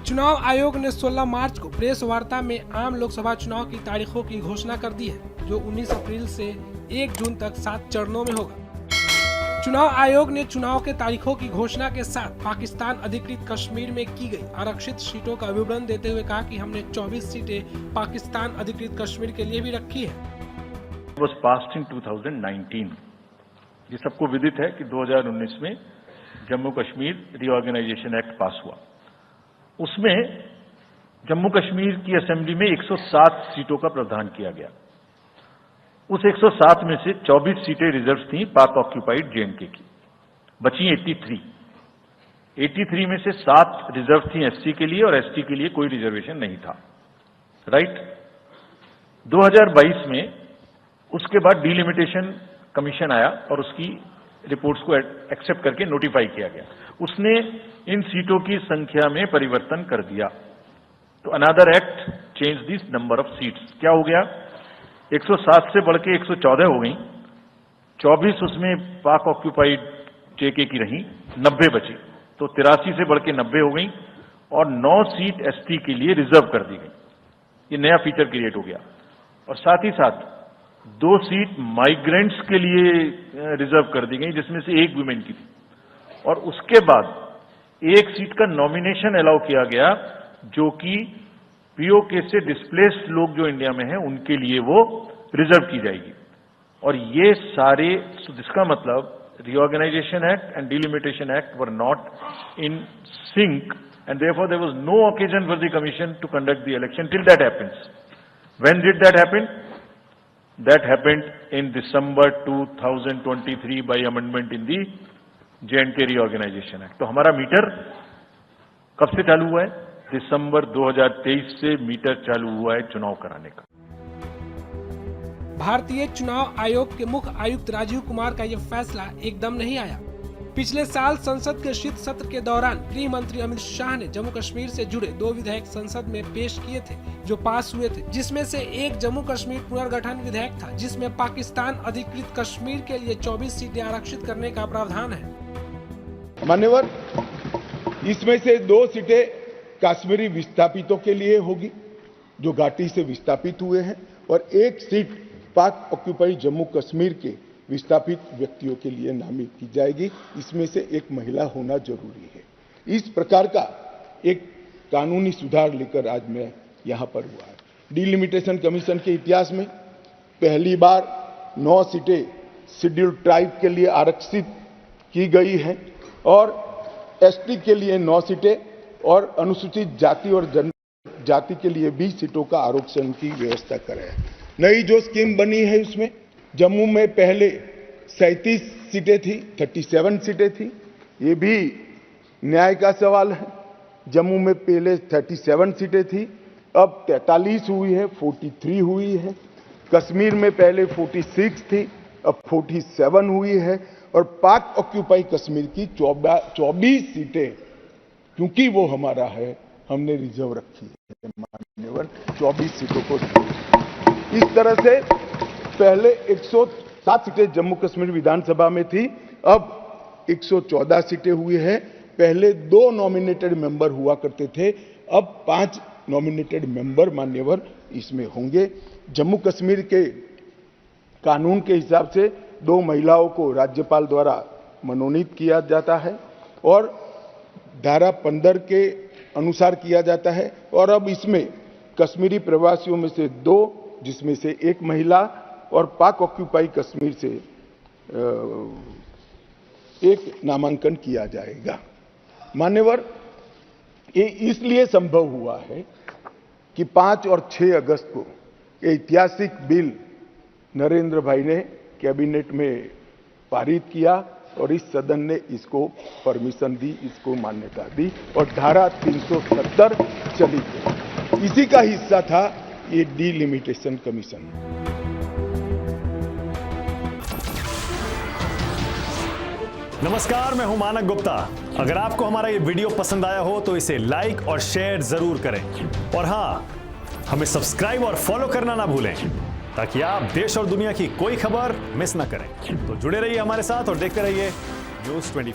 चुनाव आयोग ने 16 मार्च को प्रेस वार्ता में आम लोकसभा चुनाव की तारीखों की घोषणा कर दी है, जो 19 अप्रैल से 1 जून तक 7 चरणों में होगा। चुनाव आयोग ने चुनाव के तारीखों की घोषणा के साथ पाकिस्तान अधिकृत कश्मीर में की गई आरक्षित सीटों का विवरण देते हुए कहा कि हमने 24 सीटें पाकिस्तान अधिकृत कश्मीर के लिए भी रखी है। was passed in 2019। ये सबको विदित है कि 2019 में Jammu Kashmir reorganisation act pass हुआ। उसमें जम्मू कश्मीर की असेंबली में 107 सीटों का प्रावधान किया गया। उस 107 में से 24 सीटें रिजर्व थीं पाक ऑक्यूपाइड जेएंडके की, बची 83 में से 7 रिजर्व थी एससी के लिए और एसटी के लिए कोई रिजर्वेशन नहीं था। राइट। 2022 में उसके बाद डिलिमिटेशन कमीशन आया और उसकी रिपोर्ट्स को एक्सेप्ट करके नोटिफाई किया गया। उसने इन सीटों की संख्या में परिवर्तन कर दिया। तो another act change this number of seats. क्या हो गया? 107 से बढ़ के 114 हो गई, 24 उसमें पाक ऑक्यूपाइड जेके की रही, 90 बची, तो 83 से बढ़ के 90 हो गई और 9 सीट एसटी के लिए रिजर्व कर दी गई। ये नया फीचर क्रिएट हो गया। और साथ ही साथ 2 सीट माइग्रेंट्स के लिए रिजर्व कर दी गई, जिसमें से 1 वुमेन की थी। और उसके बाद 1 सीट का नॉमिनेशन अलाउ किया गया, जो कि पीओके से डिस्प्लेस्ड लोग जो इंडिया में हैं उनके लिए वो रिजर्व की जाएगी। और ये सारे, जिसका मतलब reorganisation act and delimitation act were not in sync and therefore there was no occasion for the commission to conduct the election till that happens. When did that happen? That happened in December 2023 by amendment in the J&K Reorganization Act। तो हमारा metre कब से चालू हुआ है? दिसंबर 2023 से metre चालू हुआ है चुनाव कराने का। भारतीय चुनाव आयोग के मुख्य आयुक्त राजीव कुमार का यह फैसला एकदम नहीं आया। पिछले साल संसद के शीत सत्र के दौरान गृह मंत्री अमित शाह ने जम्मू कश्मीर से जुड़े 2 विधेयक संसद में पेश किए थे, जो पास हुए थे, जिसमें से एक जम्मू कश्मीर पुनर्गठन विधेयक था, जिसमें पाकिस्तान अधिकृत कश्मीर के लिए 24 सीटें आरक्षित करने का प्रावधान है। मान्यवर, इसमें से 2 सीटें कश्मीरी विस्थापितों के लिए होगी जो घाटी से विस्थापित हुए हैं, और 1 सीट पाक ऑक्यूपाइड जम्मू कश्मीर के विस्थापित व्यक्तियों के लिए नामित की जाएगी। इसमें से 1 महिला होना जरूरी है। इस प्रकार का एक कानूनी सुधार लेकर आज मैं यहां पर हुआ है। डिलिमिटेशन कमीशन के इतिहास में पहली बार 9 सीटें शेड्यूल्ड ट्राइब के लिए आरक्षित की गई हैं और एसटी के लिए 9 सीटें और अनुसूचित जाति और जनजाति के लिए 20 सीटों का आरक्षण की व्यवस्था करें। नई जो स्कीम बनी है उसमें जम्मू में पहले 37 सीटें थी, 37 सीटें थी। ये भी न्याय का सवाल है। जम्मू में पहले 37 सीटें थी, अब 43 हुई है, 43 हुई है। कश्मीर में पहले 46 थी, अब 47 हुई है। और पाक ऑक्यूपाई कश्मीर की 24 सीटें, क्योंकि वो हमारा है, हमने रिजर्व रखी है। मान्यवर, 24 सीटों को इस तरह से पहले 107 सीटें जम्मू कश्मीर विधानसभा में थी, अब 114 सीटें हुई हैं। पहले 2 नॉमिनेटेड मेंबर हुआ करते थे, अब 5 नॉमिनेटेड मेंबर मान्यवर इसमें होंगे। जम्मू कश्मीर के कानून के हिसाब से 2 महिलाओं को राज्यपाल द्वारा मनोनीत किया जाता है और धारा 15 के अनुसार किया जाता है। और अब इसमें कश्मीरी प्रवासियों में से 2, जिसमें से 1 महिला, और पाक ऑक्यूपाई कश्मीर से 1 नामांकन किया जाएगा। मान्यवर, ये इसलिए संभव हुआ है कि 5 और 6 अगस्त को ये ऐतिहासिक बिल नरेंद्र भाई ने कैबिनेट में पारित किया और इस सदन ने इसको परमिशन दी, इसको मान्यता दी और धारा 370 चली गई। इसी का हिस्सा था ये डिलिमिटेशन कमीशन। नमस्कार, मैं हूं मानक गुप्ता। अगर आपको हमारा ये वीडियो पसंद आया हो तो इसे लाइक और शेयर जरूर करें और हां, हमें सब्सक्राइब और फॉलो करना ना भूलें ताकि आप देश और दुनिया की कोई खबर मिस ना करें। तो जुड़े रहिए हमारे साथ और देखते रहिए न्यूज़ 24।